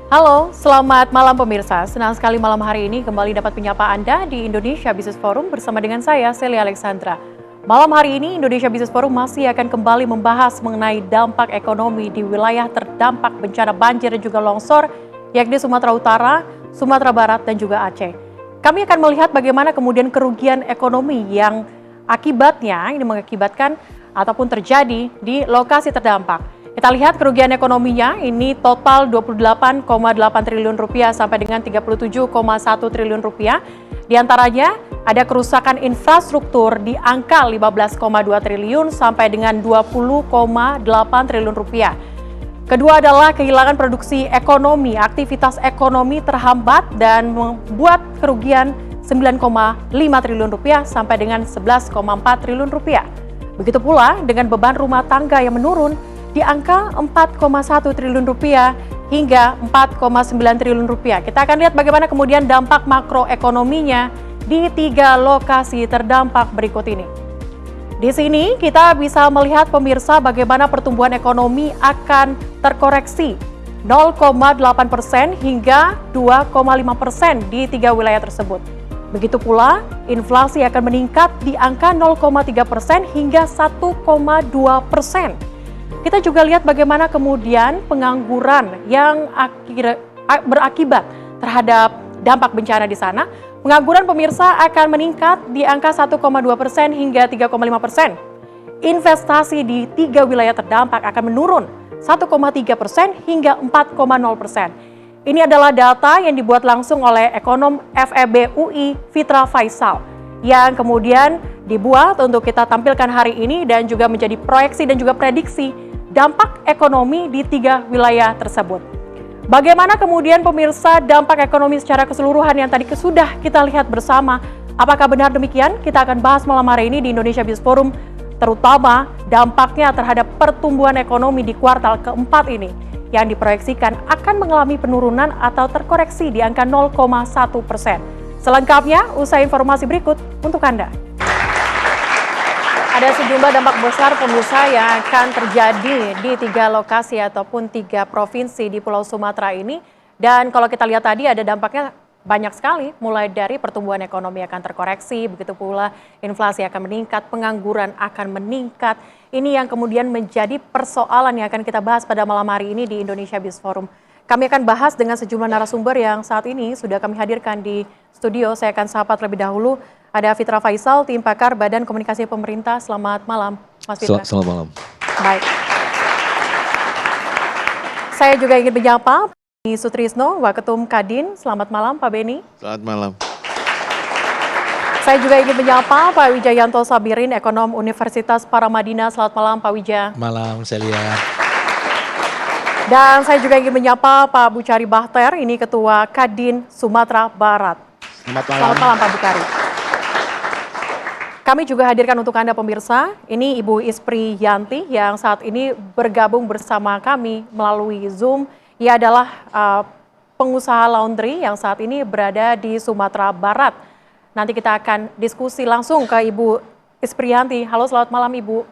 Halo, selamat malam pemirsa. Senang sekali malam hari ini kembali dapat menyapa Anda di Indonesia Business Forum bersama dengan saya, Celia Alexandra. Malam hari ini Indonesia Business Forum masih akan kembali membahas mengenai dampak ekonomi di wilayah terdampak bencana banjir dan juga longsor, yakni Sumatera Utara, Sumatera Barat, dan juga Aceh. Kami akan melihat bagaimana kemudian kerugian ekonomi yang akibatnya ini mengakibatkan ataupun terjadi di lokasi terdampak. Kita lihat kerugian ekonominya ini total 28,8 triliun rupiah sampai dengan 37,1 triliun rupiah. Di antaranya ada kerusakan infrastruktur di angka 15,2 triliun sampai dengan 20,8 triliun rupiah. Kedua adalah kehilangan produksi ekonomi, aktivitas ekonomi terhambat dan membuat kerugian 9,5 triliun rupiah sampai dengan 11,4 triliun rupiah. Begitu pula dengan beban rumah tangga yang menurun di angka 4,1 triliun rupiah hingga 4,9 triliun rupiah. Kita akan lihat bagaimana kemudian dampak makroekonominya di 3 lokasi terdampak berikut ini. Di sini kita bisa melihat pemirsa bagaimana pertumbuhan ekonomi akan terkoreksi 0,8% hingga 2,5% di 3 wilayah tersebut. Begitu pula inflasi akan meningkat di angka 0,3% hingga 1,2%. Kita juga lihat bagaimana kemudian pengangguran yang berakibat terhadap dampak bencana di sana. Pengangguran pemirsa akan meningkat di angka 1,2% hingga 3,5%. Investasi di 3 wilayah terdampak akan menurun 1,3% hingga 4,0%. Ini adalah data yang dibuat langsung oleh ekonom FEB UI Fitra Faisal yang kemudian dibuat untuk kita tampilkan hari ini dan juga menjadi proyeksi dan juga prediksi dampak ekonomi di 3 wilayah tersebut. Bagaimana kemudian pemirsa dampak ekonomi secara keseluruhan yang tadi sudah kita lihat bersama? Apakah benar demikian? Kita akan bahas malam hari ini di Indonesia Business Forum, terutama dampaknya terhadap pertumbuhan ekonomi di kuartal keempat ini yang diproyeksikan akan mengalami penurunan atau terkoreksi di angka 0,1%. Selengkapnya, usai informasi berikut untuk Anda. Ada sejumlah dampak besar pemirsa yang akan terjadi di 3 lokasi ataupun 3 provinsi di Pulau Sumatera ini. Dan kalau kita lihat tadi ada dampaknya banyak sekali, mulai dari pertumbuhan ekonomi akan terkoreksi, begitu pula inflasi akan meningkat, pengangguran akan meningkat. Ini yang kemudian menjadi persoalan yang akan kita bahas pada malam hari ini di Indonesia Business Forum. Kami akan bahas dengan sejumlah narasumber yang saat ini sudah kami hadirkan di studio. Saya akan sapa terlebih dahulu. Ada Fitra Faisal, tim pakar Badan Komunikasi Pemerintah. Selamat malam, Mas Fitra. Selamat malam. Baik. Saya juga ingin menyapa Beni Sutrisno, Waketum Kadin. Selamat malam, Pak Beni. Selamat malam. Saya juga ingin menyapa Pak Wijayanto Sabirin, Ekonom Universitas Paramadina. Selamat malam, Pak Wija. Malam, Celia. Dan saya juga ingin menyapa Pak Buchari Bahter, ini Ketua Kadin Sumatera Barat. Selamat malam, Pak Buchari. Kami juga hadirkan untuk Anda pemirsa, ini Ibu Ispri Yanti yang saat ini bergabung bersama kami melalui Zoom. Ia adalah pengusaha laundry yang saat ini berada di Sumatera Barat. Nanti kita akan diskusi langsung ke Ibu Ispri Yanti. Halo, selamat malam Ibu.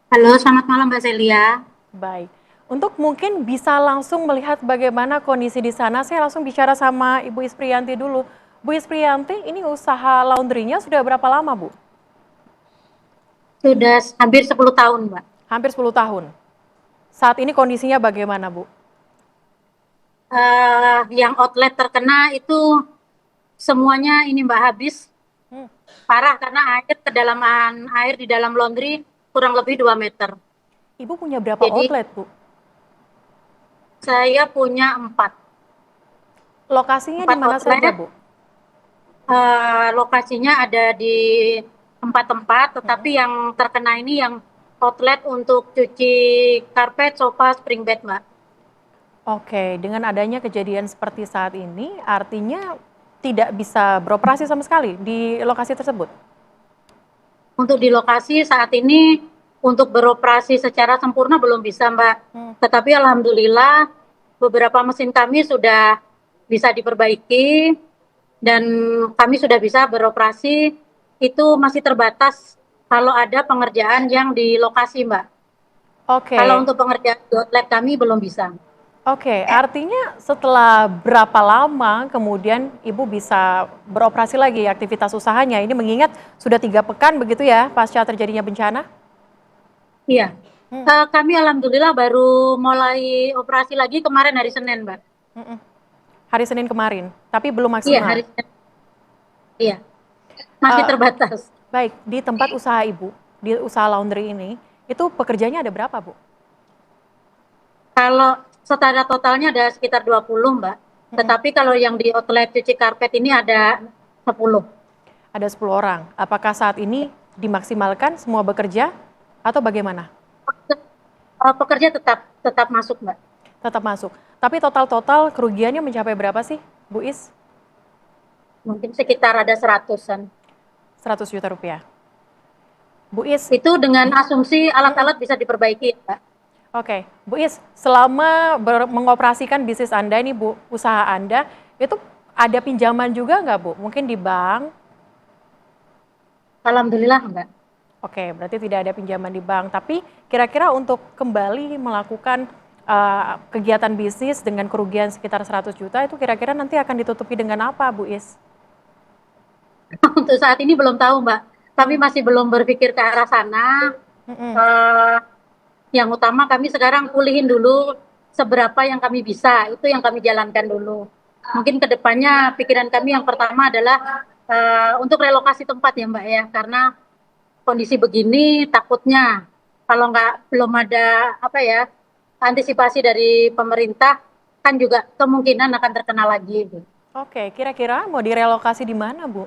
Halo, selamat malam Mbak Celia. Baik. Untuk mungkin bisa langsung melihat bagaimana kondisi di sana, saya langsung bicara sama Ibu Ispri Yanti dulu. Bu Ispriyanti, ini usaha laundrynya sudah berapa lama, Bu? Sudah hampir 10 tahun, Mbak. Hampir 10 tahun. Saat ini kondisinya bagaimana, Bu? Yang outlet terkena itu semuanya ini Mbak habis. Parah karena kedalaman air di dalam laundry kurang lebih 2 meter. Ibu punya berapa outlet, Bu? Saya punya 4. Lokasinya di mana saja, Bu? Lokasinya ada di 4 tempat, tetapi yang terkena ini yang outlet untuk cuci karpet, sofa, spring bed, Mbak. Oke, dengan adanya kejadian seperti saat ini, artinya tidak bisa beroperasi sama sekali di lokasi tersebut? Untuk di lokasi saat ini, untuk beroperasi secara sempurna belum bisa, Mbak. Tetapi alhamdulillah beberapa mesin kami sudah bisa diperbaiki dan kami sudah bisa beroperasi. Itu masih terbatas kalau ada pengerjaan yang di lokasi, Mbak. Oke. Kalau untuk pengerjaan di outlet kami belum bisa. Oke, artinya setelah berapa lama kemudian Ibu bisa beroperasi lagi aktivitas usahanya? Ini mengingat sudah 3 pekan begitu ya pasca terjadinya bencana? Iya. Hmm, Kami alhamdulillah baru mulai operasi lagi kemarin hari Senin, Mbak. mm-mm. Hari Senin kemarin, tapi belum Iya, maksimal. hari Senin. Iya, masih Eh, terbatas. Baik, di tempat usaha Ibu, di usaha laundry ini, itu pekerjanya ada berapa, Bu? Kalau setara totalnya ada sekitar 20, Mbak. Mm-mm. Tetapi kalau yang di outlet cuci karpet ini ada 10. Ada 10 orang. Apakah saat ini dimaksimalkan semua bekerja atau bagaimana? Pekerja tetap tetap masuk, Mbak. Tetap masuk. Tapi total-total kerugiannya mencapai berapa sih, Bu Is? Mungkin sekitar ada 100-an. 100 juta rupiah. Bu Is, Itu dengan asumsi alat-alat bisa diperbaiki, Mbak. oke. Bu Is, selama mengoperasikan bisnis Anda ini, Bu, usaha Anda, itu ada pinjaman juga nggak, Bu? Mungkin di bank. Alhamdulillah, Mbak. Oke, berarti tidak ada pinjaman di bank. Tapi kira-kira untuk kembali melakukan kegiatan bisnis dengan kerugian sekitar 100 juta, itu kira-kira nanti akan ditutupi dengan apa, Bu Is? Untuk saat ini belum tahu, Mbak. Kami Hmm, masih belum berpikir ke arah sana. mm-mm. Eh, yang utama kami sekarang pulihin dulu seberapa yang kami bisa. Itu yang kami jalankan dulu. Mungkin ke depannya pikiran kami yang pertama adalah untuk relokasi tempat ya, Mbak ya. Karena kondisi begini takutnya kalau nggak belum ada apa ya antisipasi dari pemerintah kan juga kemungkinan akan terkena lagi. Oke, kira-kira mau direlokasi di mana, Bu?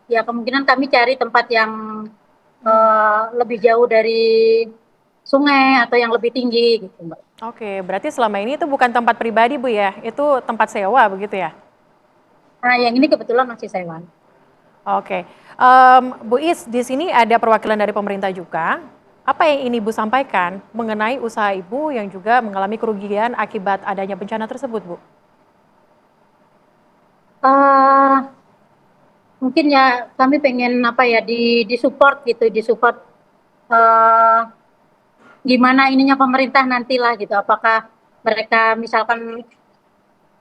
Ya kemungkinan kami cari tempat yang Hmm. lebih jauh dari sungai atau yang lebih tinggi gitu, Mbak. Oke, berarti selama ini itu bukan tempat pribadi, Bu ya? Itu tempat sewa begitu ya? Nah, yang ini kebetulan masih sewa. Oke, Bu Is, di sini ada perwakilan dari pemerintah juga. Apa yang ini Ibu sampaikan mengenai usaha Ibu yang juga mengalami kerugian akibat adanya bencana tersebut, Bu? Eh, mungkin ya kami pengen apa ya di support gitu, di support eh, gimana ininya pemerintah nantilah gitu. Apakah mereka misalkan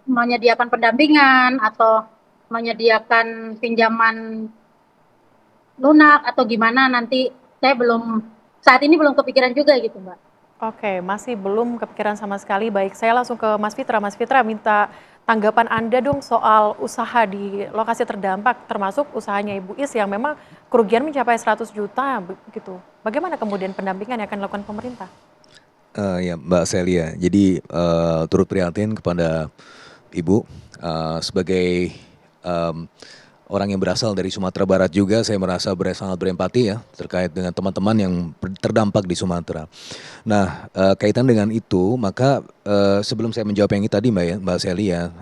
menyediakan pendampingan atau menyediakan pinjaman lunak atau gimana nanti saya belum saat ini belum kepikiran juga gitu, Mbak. Oke, masih belum kepikiran sama sekali. Baik, saya langsung ke Mas Fitra. Mas Fitra, minta tanggapan Anda dong soal usaha di lokasi terdampak, termasuk usahanya Ibu Is yang memang kerugian mencapai 100 juta begitu. Bagaimana kemudian pendampingan yang akan dilakukan pemerintah? Ya Mbak Celia, jadi turut prihatin kepada Ibu sebagai em, orang yang berasal dari Sumatera Barat juga, saya merasa sangat berempati ya terkait dengan teman-teman yang terdampak di Sumatera. Nah, kaitan dengan itu, maka sebelum saya menjawab yang ini tadi Mbak Celia,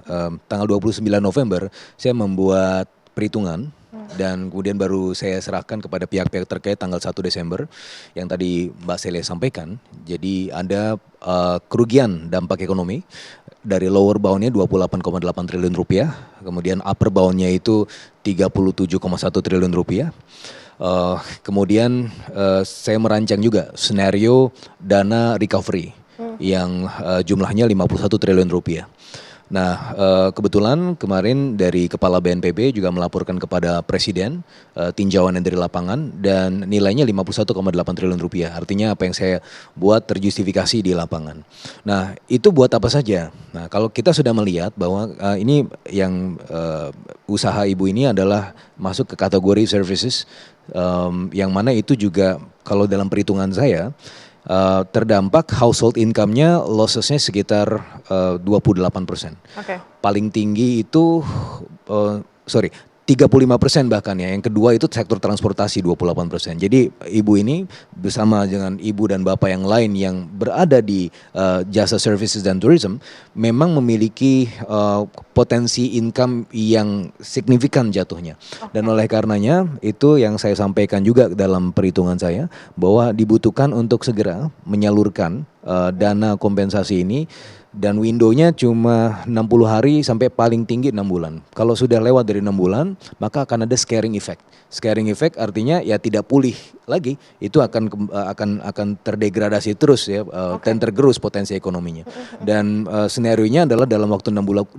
tanggal 29 November saya membuat perhitungan dan kemudian baru saya serahkan kepada pihak-pihak terkait tanggal 1 Desember yang tadi Mbak Celia sampaikan. Jadi ada kerugian dampak ekonomi dari lower bound-nya 28,8 triliun rupiah, kemudian upper bound-nya itu 37,1 triliun rupiah. Kemudian saya merancang juga skenario dana recovery yang jumlahnya 51 triliun rupiah. Nah, kebetulan kemarin dari Kepala BNPB juga melaporkan kepada Presiden tinjauan yang dari lapangan dan nilainya 51,8 triliun rupiah. Artinya apa yang saya buat terjustifikasi di lapangan. Nah, itu buat apa saja? Nah, kalau kita sudah melihat bahwa ini yang usaha Ibu ini adalah masuk ke kategori services yang mana itu juga kalau dalam perhitungan saya terdampak household income-nya lossesnya sekitar 28%. Oke. Paling tinggi itu, 35% bahkan ya. Yang kedua itu sektor transportasi 28%. Jadi ibu ini bersama dengan ibu dan bapak yang lain yang berada di jasa services dan tourism memang memiliki potensi income yang signifikan jatuhnya. Dan oleh karenanya itu yang saya sampaikan juga dalam perhitungan saya bahwa dibutuhkan untuk segera menyalurkan dana kompensasi ini dan window-nya cuma 60 hari sampai paling tinggi 6 bulan. Kalau sudah lewat dari 6 bulan, maka akan ada scaring effect. Scaring effect artinya ya tidak pulih lagi, itu akan terdegradasi terus ya, dan tergerus potensi ekonominya. Dan skenario-nya adalah dalam waktu 60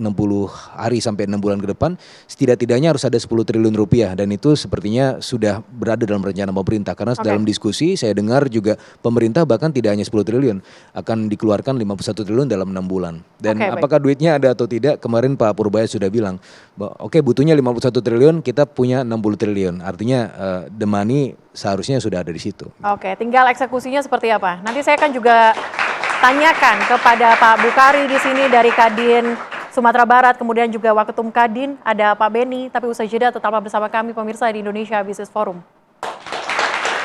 hari sampai 6 bulan ke depan, setidak-tidaknya harus ada 10 triliun rupiah, dan itu sepertinya sudah berada dalam rencana pemerintah. Karena dalam diskusi saya dengar juga pemerintah bahkan tidak hanya 10 triliun, akan dikeluarkan 51 triliun dalam 6 bulan. Dan apakah duitnya ada atau tidak, kemarin Pak Purbaya sudah bilang, oke, butuhnya 51 triliun, kita punya 60 triliun. Artinya the money seharusnya sudah ada di situ. Oke, tinggal eksekusinya seperti apa. Nanti saya akan juga tanyakan kepada Pak Bukhari di sini dari Kadin Sumatera Barat, kemudian juga Waketum Kadin, ada Pak Beni, tapi usai jeda tetaplah bersama kami pemirsa di Indonesia Business Forum.